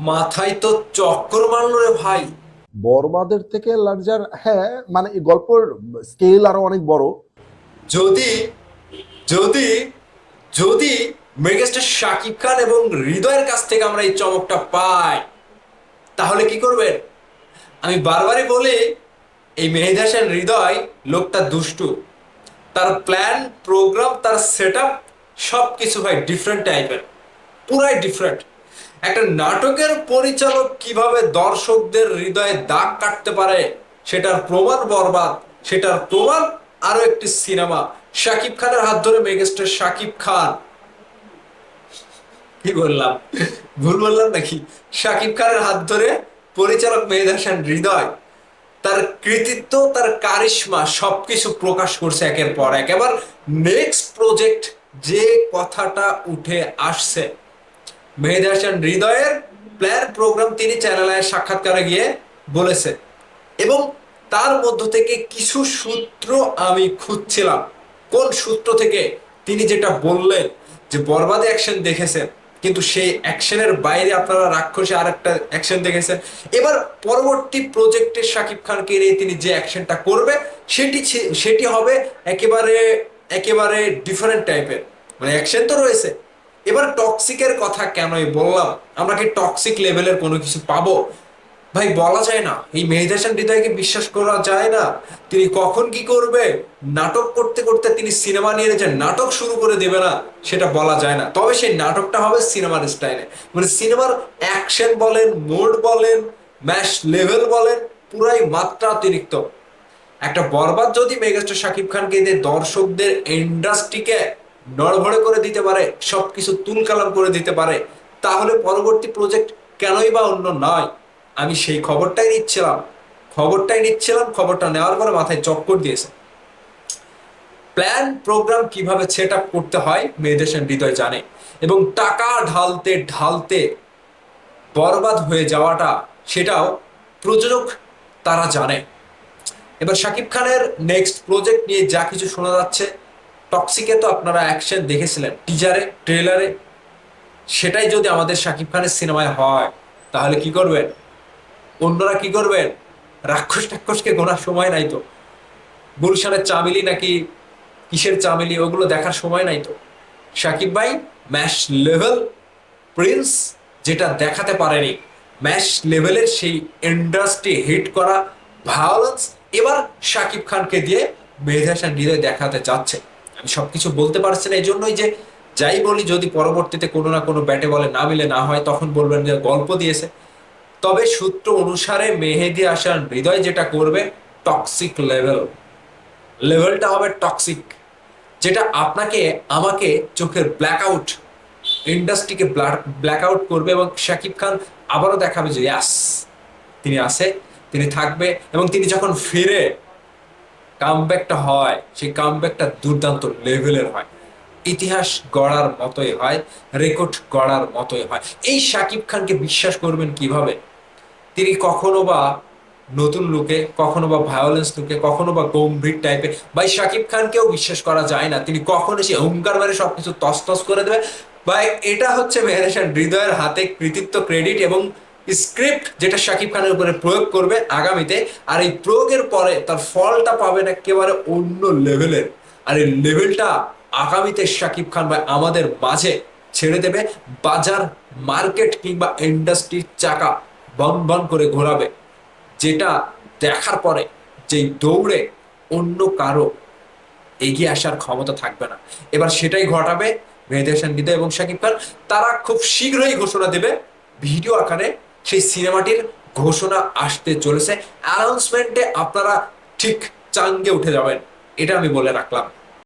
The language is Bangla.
মাথায় তো চক্কর মারলো রে ভাই। বরবাদের থেকে লার্জার, হ্যাঁ, মানে এই গল্পের স্কেল আরো অনেক বড়। যদি যদি যদি মেগাস্টার শাকিব খান এবং হৃদয়ের কাছ থেকে আমরা এই চমকটা পাই, তাহলে কি করবেন? আমি বারবারই বলি, এই মেহেদী হাসান হৃদয় লোকটা দুষ্টু। তার প্ল্যান, প্রোগ্রাম, তার সেট আপ সবকিছু ভাই ডিফারেন্ট টাইপের, পুরাই ডিফারেন্ট। একটা নাটকের পরিচালক কিভাবে দর্শকদের হৃদয়ে দাগ কাটতে পারে সেটার প্রমাণ বরবাদ, সেটার প্রমাণ আরো একটি সিনেমা। শাকিব খানের হাত ধরে মেগাস্টার শাকিব খান, কি বললাম, ভুল বললাম নাকি? শাকিব খানের হাত ধরে পরিচালক মেহেদী হাসান হৃদয় তার কৃতিত্ব, তার কারিশমা সবকিছু প্রকাশ করছে একের পর এক। এবার নেক্সট প্রজেক্ট যে কথাটা উঠে আসছে, মেহেদী হাসান হৃদয়ের প্ল্যান প্রোগ্রাম তিনি চ্যানেলে সাক্ষাৎকারে গিয়ে বলেছে, এবং তার মধ্য থেকে কিছু সূত্র আমি খুঁজছিলাম। কোন সূত্র থেকে? তিনি যেটা বললেন যে বরবাদে অ্যাকশন দেখেছেন, কিন্তু সেই অ্যাকশনের বাইরে আপনারা রাক্ষসে আরেকটা অ্যাকশন দেখেছেন। এবার পরবর্তী প্রজেক্টে শাকিব খানকে নিয়ে তিনি যে অ্যাকশনটা করবে, সেটি হবে একেবারে একেবারে ডিফারেন্ট টাইপের। মানে অ্যাকশন তো রয়েছে, এবার টক্সিকের কথা কেনই বললাম? আমরা কি টক্সিক লেভেলের কোনো কিছু পাবো? ভাই বলা যায় না, এই মেহেদী হাসান হৃদয়কে বিশ্বাস করা যায় না। তিনি কখন কি করবে, নাটক করতে করতে তিনি সিনেমা নিয়ে যে নাটক শুরু করে দেবে না, সেটা বলা যায় না। তবে সেই নাটকটা হবে সিনেমার স্টাইলে, মানে সিনেমার অ্যাকশন বলেন, মোড বলেন, ম্যাশ লেভেল বলেন, পুরাই মাত্রা অতিরিক্ত। একটা বরবাদ যদি মেগাস্টার শাকিব খানকে দিয়ে দর্শকদের ইন্ডাস্ট্রিকে নড়বড়ে করে দিতে পারে, সবকিছু তুলকালাম করে দিতে পারে, তাহলে পরবর্তী প্রজেক্ট কেনই বা অন্য নয়? আমি সেই খবরটাই নিচ্ছিলাম। খবরটা নেওয়ার পরে মাথায় চক্কর দিয়েছে। প্ল্যান প্রোগ্রাম কিভাবে সেট আপ করতে হয় মেহেদী হাসান হৃদয় জানে, এবং টাকা ঢালতে ঢালতে বরবাদ হয়ে যাওয়াটা, সেটাও প্রযোজক তারা জানে। এবার শাকিব খানের নেক্সট প্রজেক্ট নিয়ে যা কিছু শোনা যাচ্ছে, টক্সিকে তো আপনারা অ্যাকশন দেখেছিলেন টিজারে, ট্রেলারে। সেটাই যদি আমাদের শাকিব খানের সিনেমায় হয়, তাহলে কি করবেন? অন্যরা কি করবেন? রাক্ষস টাক্ষসকে গোনার সময় নাই তো। গুলশানের চামেলি নাকি কিসের চামেলি, ওগুলো দেখার সময় নাই তো। শাকিব ভাই ম্যাশ লেভেল প্রিন্স যেটা দেখাতে পারেনি, ম্যাশ লেভেলের সেই ইন্ডাস্ট্রি হিট করা ভায়োলেন্স, এবার শাকিব খানকে দিয়ে মেহেদী হাসান হৃদয় দেখাতে যাচ্ছে। আমি সবকিছু বলতে পারছি না, এই জন্যই যে যাই বলি, যদি পরবর্তীতে কোনো না কোনো ব্যাটে বলে না মিলে না হয়, তখন বলবেন যে গল্প দিয়েছে। তবে সূত্র অনুসারে মেহেদী হাসান হৃদয় যেটা করবে, টক্সিক লেভেলটা হবে টক্সিক, যেটা আপনাকে আমাকে চোখের ব্ল্যাকআউট, ইন্ডাস্ট্রিকে ব্ল্যাকআউট করবে। এবং শাকিব খান আবারও দেখাবে যে ইয়াস, তিনি আছে, তিনি থাকবে, এবং তিনি যখন ফিরে কামব্যাকটা হয়, সেই কামব্যাকটা দুর্দান্ত লেভেলের হয়, ইতিহাস গড়ার মতোই হয়, রেকর্ড গড়ার মতোই হয়। এই শাকিব খানকে বিশ্বাস করবেন কিভাবে? তিনি কখনো বা নতুন লুকে, কখনো বা ভায়োলেন্স লুকে, কখনো বা গম্ভীর টাইপের। ভাই শাকিব খানকেও বিশ্বাস করা যায় না, তিনি কখন এসে হুঙ্কার মেরে সবকিছু তছনছ করে দেবে। ভাই এটা হচ্ছে মেহের হাসান হৃদয়ের হাতে কৃতিত্ব, ক্রেডিট এবং স্ক্রিপ্ট, যেটা শাকিব খানের উপরে প্রয়োগ করবে আগামীতে। আর এই প্রয়োগের পরে তার ফলটা পাবেন একেবারে অন্য লেভেলের। আর এই লেভেলটা আগামীতে শাকিব খান ভাই আমাদের মাঝে ছেড়ে দেবে। বাজার, মার্কেট কিংবা ইন্ডাস্ট্রির চাকা বন বন করে ঘোরাবে, যেটা দেখার পরে যেই দৌড়ে অন্য কারো এগিয়ে আসার ক্ষমতা থাকবে না। এবার সেটাই ঘটাবে মেহেদী হাসান হৃদয় এবং শাকিব খান। তারা খুব শীঘ্রই ঘোষণা দেবে ভিডিও আকারে, সেই সিনেমাটির ঘোষণা আসতে চলেছে। অ্যানাউন্সমেন্টে আপনারা ঠিক চাঙ্গে উঠে যাবেন, এটা আমি বলে রাখলাম।